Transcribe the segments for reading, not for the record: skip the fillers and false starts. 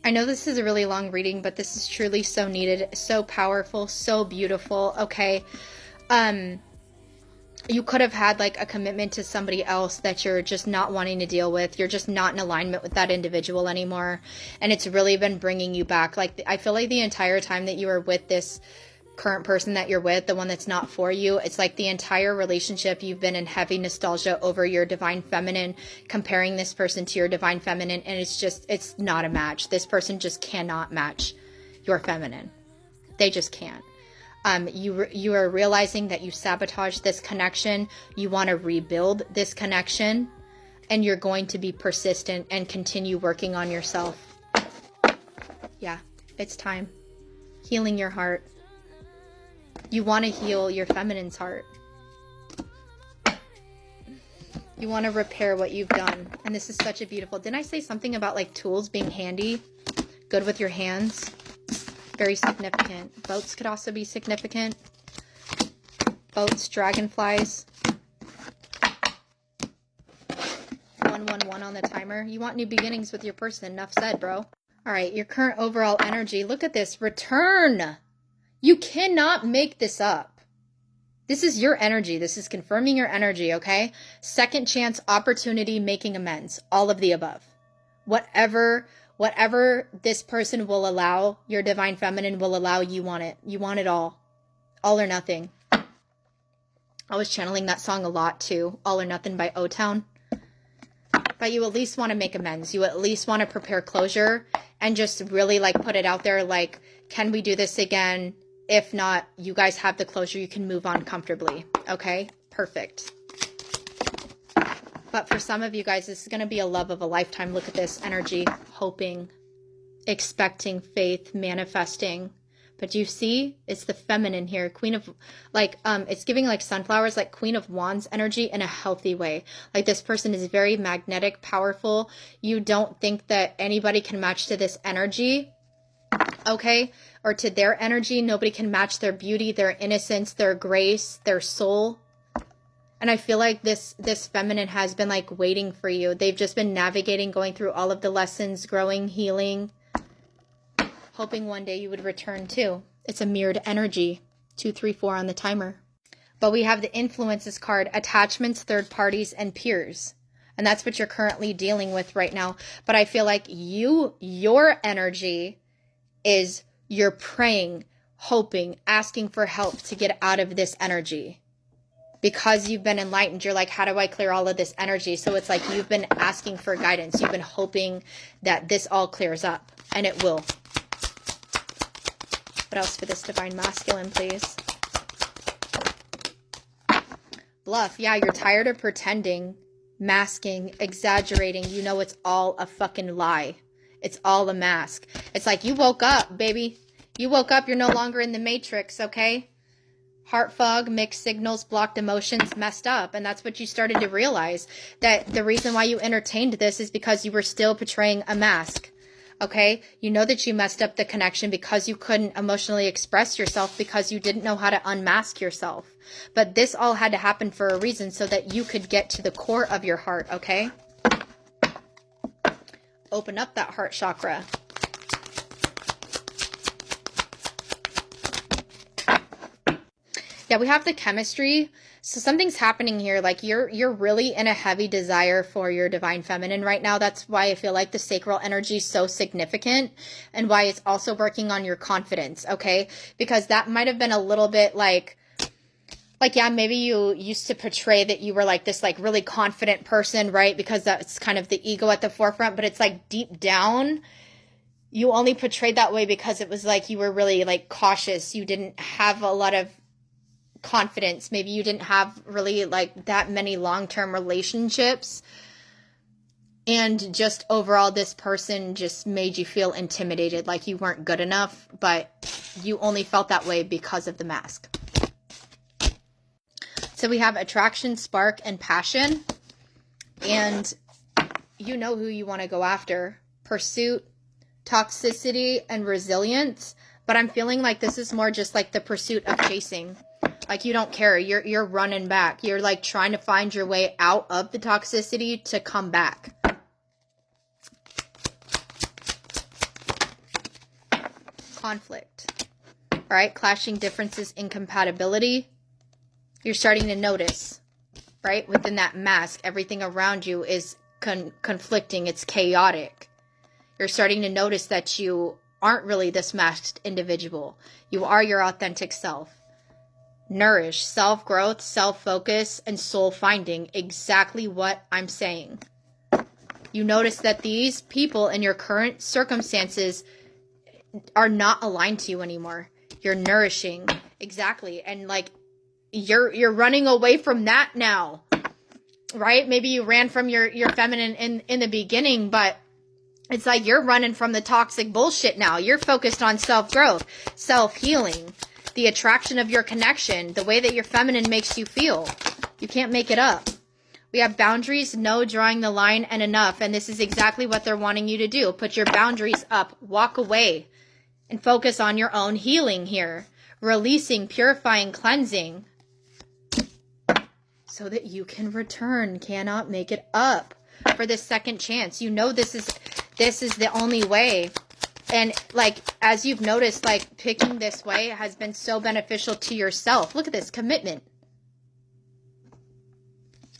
I know this is a really long reading, but this is truly so needed, so powerful, so beautiful. Okay. Um, you could have had like a commitment to somebody else that you're just not wanting to deal with. You're just not in alignment with that individual anymore. And it's really been bringing you back. Like, I feel like the entire time that you were with this current person that you're with, the one that's not for you, it's like the entire relationship you've been in heavy nostalgia over your divine feminine, comparing this person to your divine feminine, and it's not a match. This person just cannot match your feminine. They just can't. You are realizing that you sabotaged this connection. You want to rebuild this connection, and you're going to be persistent and continue working on yourself. Yeah, it's time. Healing your heart. You want to heal your feminine's heart. You want to repair what you've done. And this is such a beautiful... Didn't I say something about like tools being handy? Good with your hands? Very significant. Boats could also be significant. Boats, dragonflies. 111 on the timer. You want new beginnings with your person. Enough said, bro. All right, your current overall energy. Look at this. Return. You cannot make this up. This is your energy. This is confirming your energy, okay? Second chance, opportunity, making amends. All of the above. Whatever this person will allow, your divine feminine will allow, you want it. You want it all. All or nothing. I was channeling that song a lot too. All or Nothing by O-Town. But you at least want to make amends. You at least want to prepare closure and just really like put it out there like, can we do this again? If not, you guys have the closure. You can move on comfortably. Okay? Perfect. But for some of you guys, this is going to be a love of a lifetime. Look at this energy. Hoping, expecting, faith, manifesting. But you see, it's the feminine here. Queen of, like, it's giving like sunflowers, like Queen of Wands energy in a healthy way. Like this person is very magnetic, powerful. You don't think that anybody can match to this energy. Okay? Or to their energy. Nobody can match their beauty, their innocence, their grace, their soul. And I feel like this feminine has been like waiting for you. They've just been navigating, going through all of the lessons, growing, healing, hoping one day you would return too. It's a mirrored energy. 2, 3, 4 on the timer. But we have the influences card, attachments, third parties, and peers. And that's what you're currently dealing with right now. But I feel like your energy is you're praying, hoping, asking for help to get out of this energy. Because you've been enlightened, you're like, how do I clear all of this energy? So it's like you've been asking for guidance. You've been hoping that this all clears up. And it will. What else for this divine masculine, please? Bluff. Yeah, you're tired of pretending, masking, exaggerating. You know it's all a fucking lie. It's all a mask. It's like you woke up, baby. You woke up. You're no longer in the matrix, okay? Heart fog, mixed signals, blocked emotions, messed up. And that's what you started to realize. That the reason why you entertained this is because you were still portraying a mask. Okay? You know that you messed up the connection because you couldn't emotionally express yourself because you didn't know how to unmask yourself. But this all had to happen for a reason so that you could get to the core of your heart, okay? Open up that heart chakra. Yeah, we have the chemistry. So something's happening here. Like you're really in a heavy desire for your divine feminine right now. That's why I feel like the sacral energy is so significant and why it's also working on your confidence, okay? Because that might have been a little bit like, yeah, maybe you used to portray that you were like this like really confident person, right? Because that's kind of the ego at the forefront, but it's like deep down, you only portrayed that way because it was like you were really like cautious. You didn't have a lot of confidence. Maybe you didn't have really like that many long-term relationships. And just overall, this person just made you feel intimidated, like you weren't good enough, but you only felt that way because of the mask. So we have attraction, spark, and passion. And you know who you want to go after. Pursuit, toxicity, and resilience. But I'm feeling like this is more just like the pursuit of chasing. Like you don't care. You're running back. You're like trying to find your way out of the toxicity to come back. conflict. All right, clashing differences, incompatibility. You're starting to notice, right? Within that mask, everything around you is conflicting. It's chaotic. You're starting to notice that you aren't really this masked individual. You are your authentic self. Nourish, self-growth, self-focus, and soul-finding. Exactly what I'm saying. You notice that these people in your current circumstances are not aligned to you anymore. You're nourishing. Exactly. And like, you're running away from that now. Right? Maybe you ran from your feminine in the beginning, but it's like you're running from the toxic bullshit now. You're focused on self-growth, self-healing, the attraction of your connection, the way that your feminine makes you feel. You can't make it up. We have boundaries, no, drawing the line, and enough. And this is exactly what they're wanting you to do. Put your boundaries up, walk away, and focus on your own healing here. Releasing, purifying, cleansing, so that you can return. Cannot make it up for this second chance. You know this is the only way. And like, as you've noticed, like picking this way has been so beneficial to yourself. Look at this commitment.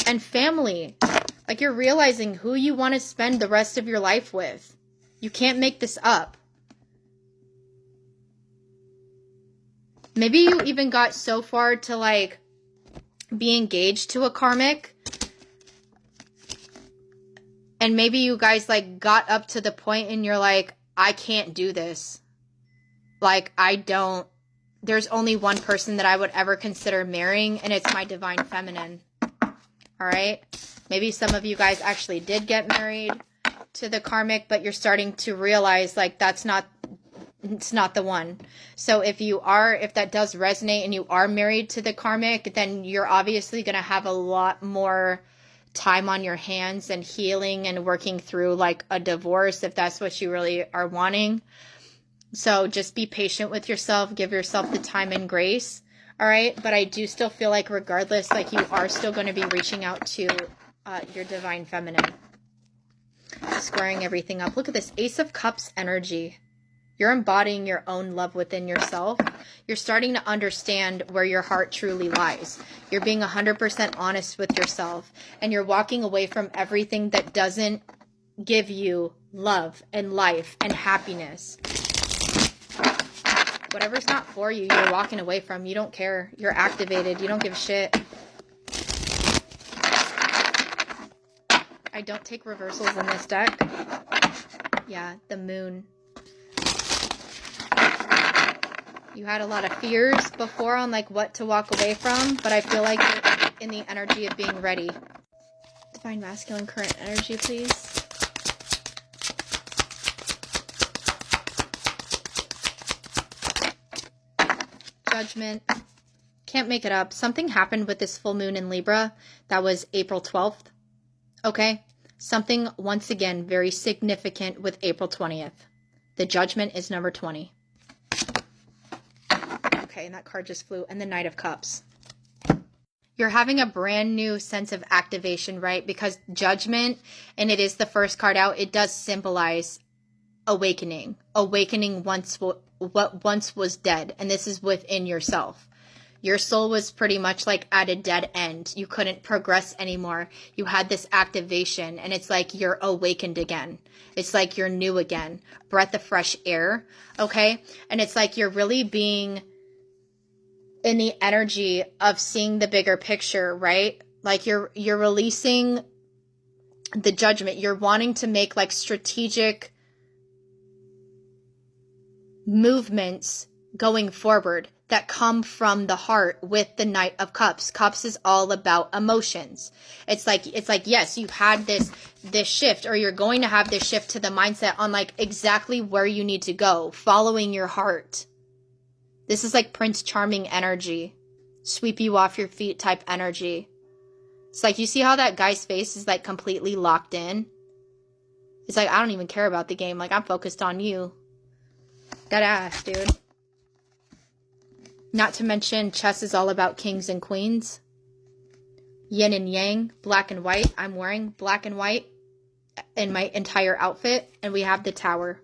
And family. Like, you're realizing who you want to spend the rest of your life with. You can't make this up. Maybe you even got so far to like be engaged to a karmic. And maybe you guys like got up to the point and you're like, I can't do this. Like, there's only one person that I would ever consider marrying, and it's my divine feminine. All right? Maybe some of you guys actually did get married to the karmic, but you're starting to realize like it's not the one. So if that does resonate and you are married to the karmic, then you're obviously going to have a lot more time on your hands and healing and working through like a divorce if that's what you really are wanting. So just be patient with yourself, give yourself the time and grace. All right. But I do still feel like regardless, like you are still going to be reaching out to your divine feminine. Squaring everything up. Look at this Ace of Cups energy. You're embodying your own love within yourself. You're starting to understand where your heart truly lies. You're being 100% honest with yourself. And you're walking away from everything that doesn't give you love and life and happiness. Whatever's not for you, you're walking away from. You don't care. You're activated. You don't give a shit. I don't take reversals in this deck. Yeah, the moon. You had a lot of fears before on like what to walk away from, but I feel like you're in the energy of being ready. Divine masculine current energy, please. Judgment. Can't make it up. Something happened with this full moon in Libra. That was April 12th. Okay? Something, once again, very significant with April 20th. The Judgment is number 20. Okay, and that card just flew. And the Knight of Cups. You're having a brand new sense of activation, right? Because Judgment, and it is the first card out, it does symbolize awakening. Awakening what once was dead. And this is within yourself. Your soul was pretty much like at a dead end. You couldn't progress anymore. You had this activation, and it's like you're awakened again. It's like you're new again. Breath of fresh air, okay? And it's like you're really being in the energy of seeing the bigger picture, right? Like you're releasing the judgment. You're wanting to make like strategic movements going forward that come from the heart with the Knight of Cups. Cups is all about emotions. It's like, yes, you've had this shift, or you're going to have this shift to the mindset on like exactly where you need to go, following your heart. This is like Prince Charming energy, sweep you off your feet type energy. It's like, you see how that guy's face is like completely locked in? It's like, I don't even care about the game. Like, I'm focused on you. That ass, dude. Not to mention, chess is all about kings and queens. Yin and yang, black and white. I'm wearing black and white in my entire outfit. And we have the Tower.